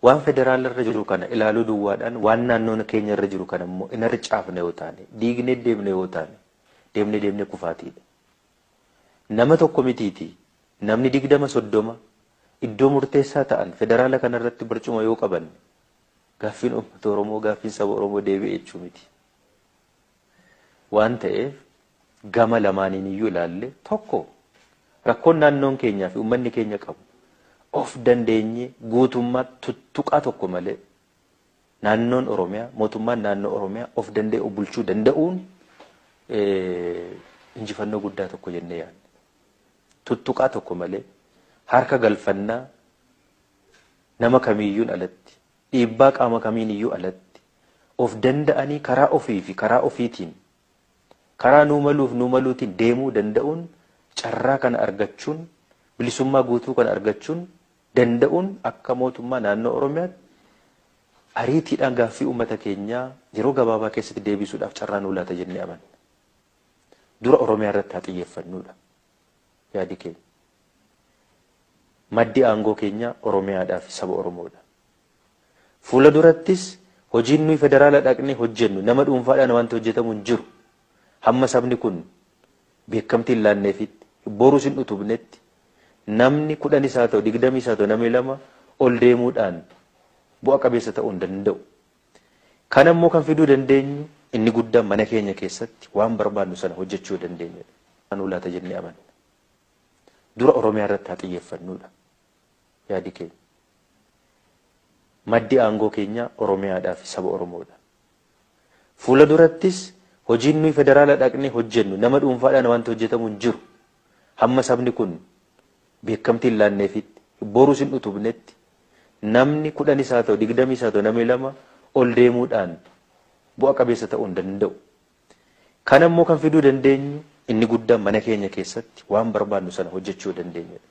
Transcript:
waan federaalarra jiru kana ilaaluu duwwaadhaan waan naannoon keenyarra jiru kana immoo in harcaafne yoo taane diignee deemne yoo taane deemne kufaatiidha. Nama tokko mitiiti namni 20-30 iddoo murteessaa ta'an federaala kanarratti barcuma yoo qaban gaaffiin uummata Oromoo gaaffiin saba Oromoo deebi'e jechuu miti. Waan ta'eef gama lamaaniin iyyuu ilaalle tokko rakkoon naannoon keenyaa fi uummanni keenya qabu of dandeenye guutummaa tuttuqaa tokko malee naannoon Oromiyaa mootummaan naannoo Oromiyaa of danda'e bulchuu danda'uun injifannoo guddaa tokko jennee yaadna. Tuttuqaa tokko malee harka galfannaa nama kamiiyyuun alatti dhiibbaa qaama kamiin iyyuu alatti of danda'anii karaa ofii fi karaa ofiitiin karaa nuu maluutiin deemuu danda'uun carraa kana argachuun bilisummaa guutuu kana argachuun danda'uun akka mootummaa naannoo Oromiyaatti ariitiidhaan gaaffii uummata keenyaa yeroo gabaabaa keessatti deebisuudhaaf carraa nuu laata jennee amanna. Dura Oromiyaa irratti haa xiyyeeffannuudha yaadi keenya. Maddi aangoo keenya Oromiyaadhaa fi saba Oromoodha. Fuula durattis hojiin nuyi federaala dhaqnee hojjennu nama dhuunfaadhaan wanti hojjetamu hin jiru. Hamma sabni kun beekamtii hin laanneefitti borus hin utubnetti namni 10 isaa ta'u 20 isaa ta'u namni 2 ol deemuudhaan bu'a qabeessa ta'uu hin danda'u. Kana immoo kan fiduu dandeenyu inni guddaan mana keenya keessatti waan barbaadnu sana hojjechuu dandeenyudha. Anuu laata jennee amanna. Dura Oromiyaa irratti haa xiyyeeffannuudha yaadi keenya. Maddi aangoo keenya Oromiyaadhaa fi saba Oromoodha. Fuula durattis hojiin nuyi federaala dhaqnee hojjennu nama dhuunfaadhaan wanti hojjetamu hin jiru. Hamma sabni kun beekamtii hin laanneefitti borus hin utubnetti namni 10 isaa ta'u 20 isaa ta'u namni 2 ol deemuudhaan bu'a qabeessa ta'uu hin danda'u. Kana immoo kan fiduu dandeenyu inni guddaan mana keenya keessatti waan barbaadnu sana hojjechuu dandeenyudha.